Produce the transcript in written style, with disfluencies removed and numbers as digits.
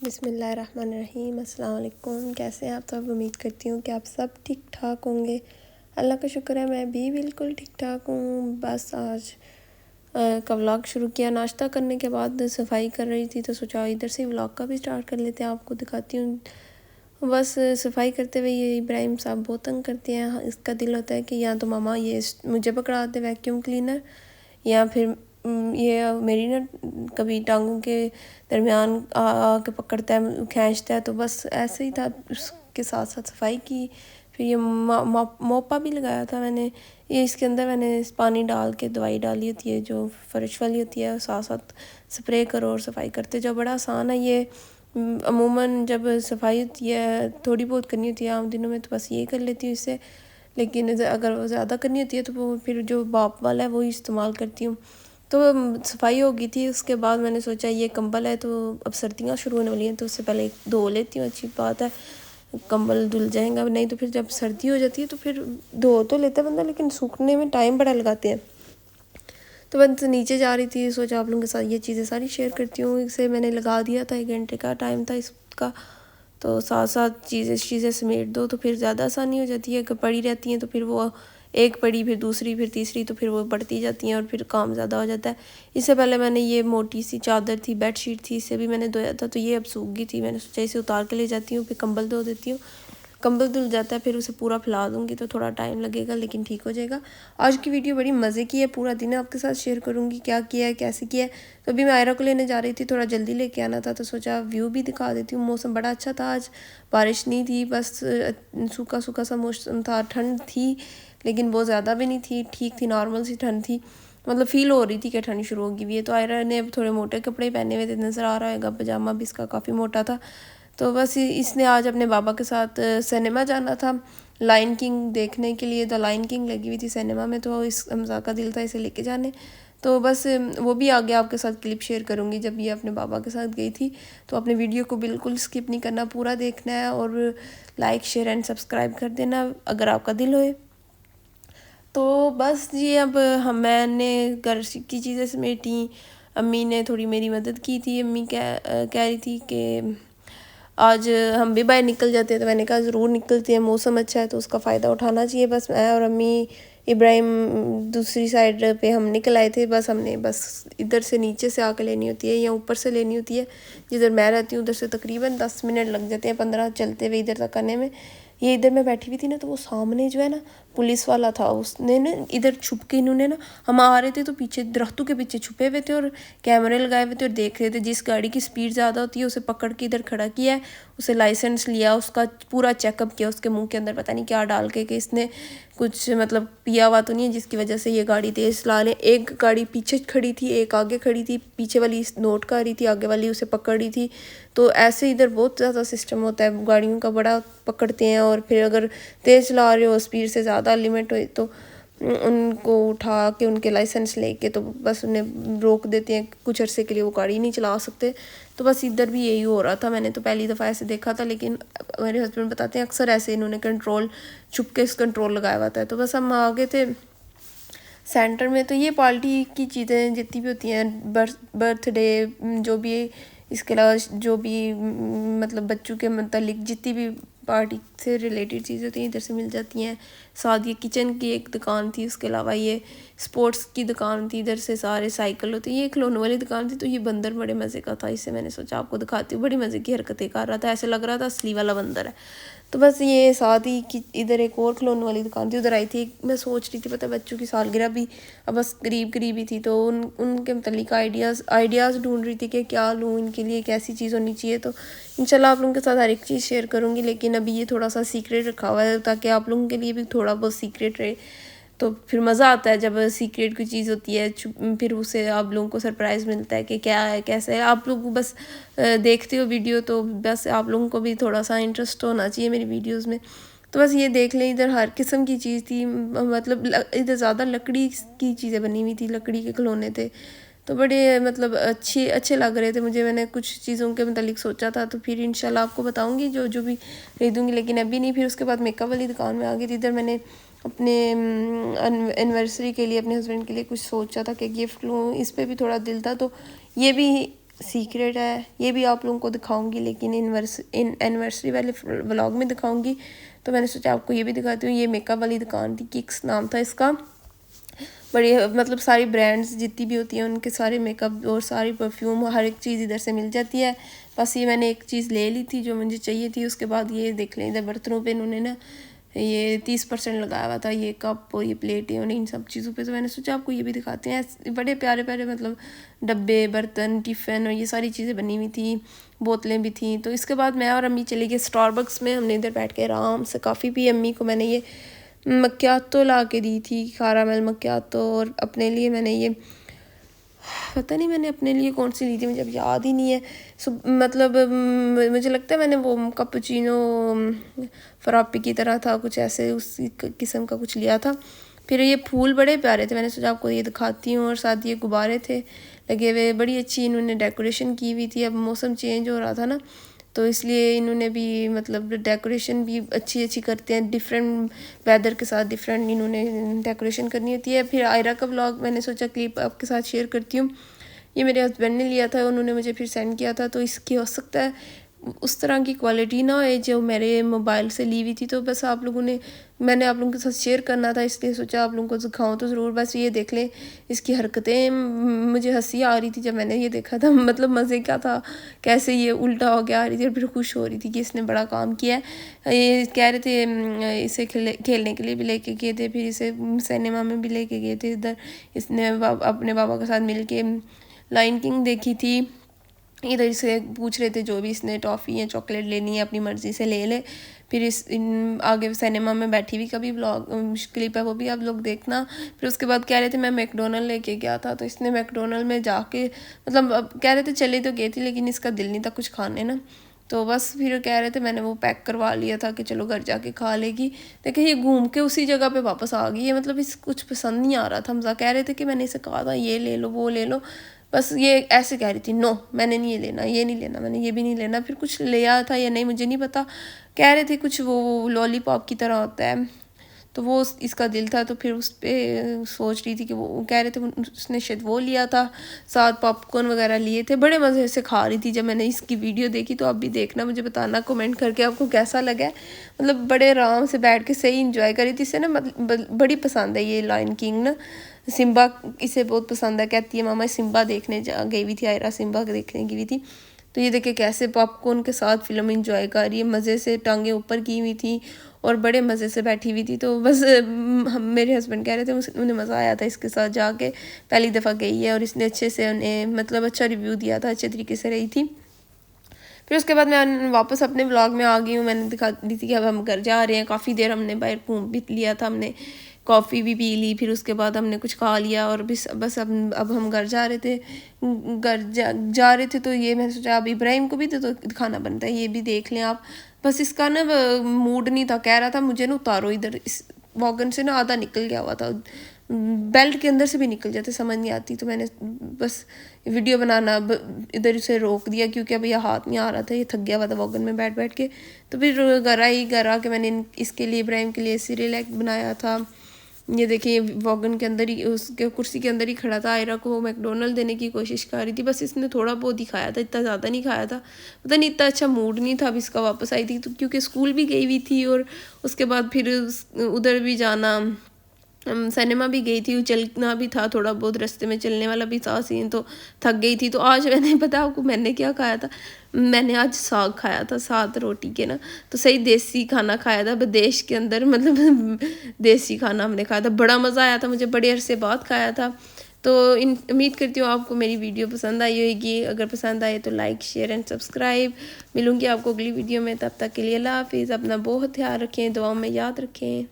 बिस्मिल्लाहिर्रहमानिर्रहीम। अस्सलाम वालेकुम। कैसे हैं आप सब? उम्मीद करती हूँ कि आप सब ठीक ठाक होंगे। अल्लाह का शुक्र है मैं भी बिल्कुल ठीक ठाक हूँ। बस आज का व्लॉग शुरू किया। नाश्ता करने के बाद सफाई कर रही थी तो सोचा इधर से व्लॉग का भी स्टार्ट कर लेते हैं, आपको दिखाती हूँ। बस सफाई करते हुए ये इब्राहिम साहब बहुत तंग करते हैं। इसका दिल होता है कि या तो मामा ये मुझे पकड़ा दे वैक्यूम क्लीनर, या फिर ये मेरी ना कभी टांगों के दरमियान आके पकड़ता है, खींचता है। तो बस ऐसे ही था, उसके साथ साथ सफाई की। फिर ये मोपा भी लगाया था मैंने। ये इसके अंदर मैंने पानी डाल के दवाई डाली होती है जो फर्श वाली होती है, साथ साथ स्प्रे करो और सफाई करते जाओ। बड़ा आसान है ये। अमूमन जब सफाई होती है थोड़ी बहुत करनी होती है आम दिनों में तो बस ये कर लेती हूँ इससे, लेकिन अगर वो ज़्यादा करनी होती है तो वो फिर जो बाप वाला है वो इस्तेमाल करती हूँ। तो सफाई हो गई थी। उसके बाद मैंने सोचा ये कंबल है तो अब सर्दियाँ शुरू होने वाली हैं तो उससे पहले धो लेती हूँ। अच्छी बात है, कंबल धुल जाएगा, नहीं तो फिर जब सर्दी हो जाती है तो फिर धो तो लेता है बंदा लेकिन सूखने में टाइम बड़ा लगाते हैं। तो बस नीचे जा रही थी, सोचा आप लोगों के साथ ये चीज़ें सारी शेयर करती हूँ। इसे मैंने लगा दिया था, 1 घंटे का टाइम था इसका। तो साथ साथ चीज़ें समेट दो तो फिर ज़्यादा आसानी हो जाती है। अगर पड़ी रहती हैं तो फिर वो एक पड़ी फिर दूसरी फिर तीसरी तो फिर वो बढ़ती जाती हैं और फिर काम ज़्यादा हो जाता है। इससे पहले मैंने ये मोटी सी चादर थी, बेडशीट थी, इसे भी मैंने धोया था तो ये अब सूख गई थी। मैंने सोचा इसे उतार के ले जाती हूँ, फिर कंबल धो देती हूँ। कंबल धुल जाता है फिर उसे पूरा फैला दूँगी तो थोड़ा टाइम लगेगा लेकिन ठीक हो जाएगा। आज की वीडियो बड़ी मज़े की है, पूरा दिन आपके साथ शेयर करूँगी क्या किया है कैसे किया है। तो अभी मैं आयरा को लेने जा रही थी, थोड़ा जल्दी लेके आना था तो सोचा व्यू भी दिखा देती हूँ। मौसम बड़ा अच्छा था आज, बारिश नहीं थी, बस सूखा सूखा सा मौसम था। ठंड थी लेकिन बहुत ज़्यादा भी नहीं थी, ठीक थी, नॉर्मल सी ठंड थी। मतलब फ़ील हो रही थी कि ठंड शुरू होगी भी है। तो आयरा ने अब थोड़े मोटे कपड़े पहने हुए थे, नज़र आ रहा होगा, पजामा भी इसका काफ़ी मोटा था। तो बस इसने आज अपने बाबा के साथ सिनेमा जाना था, लायन किंग देखने के लिए। द लायन किंग लगी हुई थी सिनेमा में तो इस हमज़ा का दिल था इसे लेके जाने। तो बस वो भी आगे आपके साथ क्लिप शेयर करूँगी जब ये अपने बाबा के साथ गई थी। तो अपने वीडियो को बिल्कुल स्किप नहीं करना, पूरा देखना है और लाइक शेयर एंड सब्सक्राइब कर देना अगर आपका दिल होए। तो बस जी अब मैंने घर की चीज़ें समेटी, अम्मी ने थोड़ी मेरी मदद की थी। अम्मी कह रही थी कि आज हम भी बाहर निकल जाते हैं तो मैंने कहा ज़रूर निकलते हैं, मौसम अच्छा है तो उसका फ़ायदा उठाना चाहिए। बस मैं और अम्मी इब्राहिम दूसरी साइड पे हम निकल आए थे। बस हमने बस इधर से नीचे से आके लेनी होती है या ऊपर से लेनी होती है। जिधर मैं रहती हूँ उधर से तकरीबन 10 मिनट लग जाते हैं, 15 चलते हुए इधर तक आने में। ये इधर मैं बैठी हुई थी ना तो वो सामने जो है ना पुलिस वाला था, उसने ना इधर छुप के इन्होंने ना, हम आ रहे थे तो पीछे दरख्तों के पीछे छुपे हुए थे और कैमरे लगाए हुए थे और देख रहे थे। जिस गाड़ी की स्पीड ज़्यादा होती है उसे पकड़ के इधर खड़ा किया है, उसे लाइसेंस लिया, उसका पूरा चेकअप किया, उसके मुंह के अंदर पता नहीं क्या डाल के कि इसने कुछ मतलब पिया हुआ तो नहीं है जिसकी वजह से ये गाड़ी तेज़ चला ले। एक गाड़ी पीछे खड़ी थी, एक आगे खड़ी थी, पीछे वाली नोट कर रही थी, आगे वाली उसे पकड़ रही थी। तो ऐसे इधर बहुत ज़्यादा सिस्टम होता है, गाड़ियों का बड़ा पकड़ते हैं और फिर अगर तेज़ चला रहे हो, स्पीड से ज़्यादा लिमिट हो तो उनको उठा के उनके लाइसेंस लेके तो बस उन्हें रोक देते हैं, कुछ अरसे के लिए वो गाड़ी नहीं चला सकते। तो बस इधर भी यही हो रहा था। मैंने तो पहली दफ़ा ऐसे देखा था लेकिन मेरे हस्बैंड बताते हैं अक्सर ऐसे इन्होंने कंट्रोल छुप के इस कंट्रोल लगाया हुआ था। तो बस हम आ गए थे सेंटर में। तो ये पार्टी की चीज़ें जितनी भी होती हैं, बर्थडे जो भी, इसके अलावा जो भी मतलब बच्चों के मतलब जितनी भी पार्टी से रिलेटेड चीज़ें होती हैं इधर से मिल जाती हैं। साथ ये किचन की एक दुकान थी, उसके अलावा ये स्पोर्ट्स की दुकान थी, इधर से सारे साइकिल होती, ये खिलौने वाली दुकान थी। तो ये बंदर बड़े मज़े का था, इससे मैंने सोचा आपको दिखाती हूँ। बड़ी मज़े की हरकतें कर रहा था, ऐसे लग रहा था असली वाला बंदर है। तो बस ये साथ ही कि इधर एक और खिलौने वाली दुकान थी, उधर आई थी। मैं सोच रही थी पता बच्चों की सालगिरह भी अब बस करीब ही थी तो उनके मतलब आइडियाज़ ढूंढ रही थी कि क्या लूँ इनके लिए, कैसी चीज़ होनी चाहिए। तो इंशाल्लाह आप लोगों के साथ हर एक चीज़ शेयर करूँगी लेकिन अभी ये थोड़ा सा सीक्रेट रखा हुआ है ताकि आप लोगों के लिए भी थोड़ा बहुत सीक्रेट रहे। तो फिर मज़ा आता है जब सीक्रेट कोई चीज़ होती है, फिर उसे आप लोगों को सरप्राइज़ मिलता है कि क्या है कैसे है। आप लोग बस देखते हो वीडियो तो बस आप लोगों को भी थोड़ा सा इंटरेस्ट होना चाहिए मेरी वीडियोज़ में। तो बस ये देख लें, इधर हर किस्म की चीज़ थी, मतलब इधर ज़्यादा लकड़ी की चीज़ें बनी हुई थी, लकड़ी के खिलौने थे तो बड़े मतलब अच्छे लग रहे थे मुझे। मैंने कुछ चीज़ों के मतलब सोचा था तो फिर इंशाल्लाह आपको बताऊंगी जो जो भी खरीदूँगी, लेकिन अभी नहीं। फिर उसके बाद मेकअप वाली दुकान में आ गई थी। इधर मैंने अपने एनिवर्सरी के लिए अपने हस्बैंड के लिए कुछ सोचा था कि गिफ्ट लूँ, इस पर भी थोड़ा दिल था। तो ये भी सीक्रेट है, ये भी आप लोगों को दिखाऊंगी, लेकिन एनिवर्सरी वाले व्लॉग में दिखाऊंगी। तो मैंने सोचा आपको ये भी दिखाती हूँ। ये मेकअप वाली दुकान थी, किक्स नाम था इसका। बड़ी मतलब सारी ब्रांड्स जितनी भी होती हैं उनके सारे मेकअप और सारी परफ्यूम हर एक चीज़ इधर से मिल जाती है। बस ये मैंने एक चीज़ ले ली थी जो मुझे चाहिए थी। उसके बाद ये देख लें, इधर बर्तनों पे इन्होंने ना ये 30% लगाया हुआ था, ये कप और ये प्लेटें और इन सब चीज़ों पे। तो मैंने सोचा आपको ये भी दिखाते हैं। बड़े प्यारे प्यारे मतलब डब्बे, बर्तन, टिफ़िन और ये सारी चीज़ें बनी हुई थी, बोतलें भी थी। तो इसके बाद मैं और अम्मी चले गए स्टारबक्स में। हमने इधर बैठ के आराम से काफ़ी पी। अम्मी को मैंने ये मक्यातो ला के दी थी, कारामेल मक्यातो। और अपने लिए मैंने ये पता नहीं मैंने अपने लिए कौन सी ली थी, मुझे अब याद ही नहीं है। मतलब मुझे लगता है मैंने वो कैपुचिनो फ्रापी की तरह था कुछ ऐसे, उसी किस्म का कुछ लिया था। फिर ये फूल बड़े प्यारे थे, मैंने सोचा आपको ये दिखाती हूँ। और साथ ये गुब्बारे थे लगे हुए, बड़ी अच्छी इन्होंने डेकोरेशन की हुई थी। अब मौसम चेंज हो रहा था ना, तो इसलिए इन्होंने भी मतलब डेकोरेशन भी अच्छी अच्छी करते हैं। डिफरेंट वेदर के साथ डिफरेंट इन्होंने डेकोरेशन करनी होती है। फिर आयरा का व्लॉग मैंने सोचा क्लिप आपके साथ शेयर करती हूँ। ये मेरे हस्बैंड ने लिया था, उन्होंने मुझे फिर सेंड किया था। तो इसकी हो सकता है उस तरह की क्वालिटी ना हो जो मेरे मोबाइल से ली हुई थी। तो बस आप लोगों ने मैंने आप लोगों के साथ शेयर करना था, इसलिए सोचा आप लोगों को दिखाऊं तो ज़रूर। बस ये देख लें इसकी हरकतें, मुझे हंसी आ रही थी जब मैंने ये देखा था। मतलब मज़े का था, कैसे ये उल्टा हो गया आ रही थी और फिर खुश हो रही थी कि इसने बड़ा काम किया है। ये कह रहे थे इसे खेलने के लिए भी लेके गए थे, फिर इसे सिनेमा में भी लेके गए थे। इधर इसने अपने बाबा के साथ मिल के लायन किंग देखी थी। इधर से पूछ रहे थे जो भी इसने टॉफ़ी या चॉकलेट लेनी है अपनी मर्ज़ी से ले ले। फिर आगे सिनेमा में बैठी हुई कभी व्लॉग क्लिप है, वो भी आप लोग देखना। फिर उसके बाद कह रहे थे मैं मैकडोनल्ड लेके गया था, तो इसने मैकडोनल्ड में जाके मतलब अब कह रहे थे चले तो गए थे लेकिन इसका दिल नहीं था कुछ खाने ना। तो बस फिर कह रहे थे, मैंने वो पैक करवा लिया था कि चलो घर जाके खा लेगी। देखिए ये घूम के उसी जगह पे वापस आ गई है। मतलब इस कुछ पसंद नहीं आ रहा था। मज़ा कह रहे थे कि मैंने इसे कहा था ये ले लो वो ले लो, बस ये ऐसे कह रही थी नो मैंने नहीं ये लेना, ये नहीं लेना, मैंने ये भी नहीं लेना। फिर कुछ लिया था या नहीं मुझे नहीं पता, कह रहे थे कुछ वो लॉलीपॉप की तरह होता है, तो वो इसका दिल था। तो फिर उस पर सोच रही थी कि वो कह रहे थे उसने शायद वो लिया था, साथ पॉपकॉर्न वगैरह लिए थे। बड़े मज़े से खा रही थी। जब मैंने इसकी वीडियो देखी तो आप भी देखना, मुझे बताना कमेंट करके आपको कैसा लगा है। मतलब बड़े आराम से बैठ के सही इंजॉय करी थी। इसे ना मतलब बड़ी पसंद है ये लायन किंग ना। सिम्बा इसे बहुत पसंद है, कहती है मामा सिम्बा देखने गई हुई थी, आयरा सिम्बा देखने गई हुई थी। तो ये देखे कैसे पॉपकॉर्न के साथ फिल्म इंजॉय कर रही है, मज़े से टांगें ऊपर की हुई थी और बड़े मज़े से बैठी हुई थी। तो बस हम मेरे हस्बैंड कह रहे थे उन्हें मज़ा आया था इसके साथ जाके, पहली दफ़ा गई है और इसने अच्छे से उन्हें मतलब अच्छा रिव्यू दिया था, अच्छे तरीके से रही थी। फिर उसके बाद मैं वापस अपने व्लॉग में आ गई हूँ। मैंने दिखा दी थी कि अब हम घर जा रहे हैं। काफ़ी देर हमने बाहर घूम भी लिया था, हमने कॉफ़ी भी पी ली, फिर उसके बाद हमने कुछ खा लिया और बस अब हम घर जा रहे थे। घर जा रहे थे तो ये मैंने सोचा अब इब्राहिम को भी तो खाना बनता है, ये भी देख लें आप। बस इसका ना मूड नहीं था, कह रहा था मुझे ना उतारो इधर। इस वॉगन से ना आधा निकल गया हुआ था, बेल्ट के अंदर से भी निकल जाते, समझ नहीं आती। तो मैंने बस वीडियो बनाना इधर से रोक दिया क्योंकि अब यह हाथ नहीं आ रहा था, ये थक गया हुआ था वॉगन में बैठ बैठ के। तो फिर घर आके मैंने इसके लिए इब्राहिम के लिए सीरियल बनाया था। ये देखिए वॉगन के अंदर ही उसके कुर्सी के अंदर ही खड़ा था। आयरा को मैकडोनल्ड देने की कोशिश कर रही थी, बस इसने थोड़ा बहुत ही खाया था, इतना ज़्यादा नहीं खाया था। पता नहीं इतना अच्छा मूड नहीं था। अब इसका वापस आई थी तो क्योंकि स्कूल भी गई हुई थी और उसके बाद फिर उधर भी जाना, सिनेमा भी गई थी, चलना भी था, थोड़ा बहुत रास्ते में चलने वाला भी था सीन, तो थक गई थी। तो आज मैंने पता आपको मैंने क्या खाया था, मैंने आज साग खाया था साथ रोटी के ना। तो सही देसी खाना खाया था विदेश के अंदर, मतलब देसी खाना हमने खाया था, बड़ा मज़ा आया था मुझे, बड़े अरसे बाद खाया था। तो उम्मीद करती हूँ आपको मेरी वीडियो पसंद आई होगी। अगर पसंद आए तो लाइक शेयर एंड सब्सक्राइब। मिलूँगी आपको अगली वीडियो में, तब तक के लिए अल्लाह हाफिज़। अपना बहुत ख्याल रखें, दुआओं में याद रखें।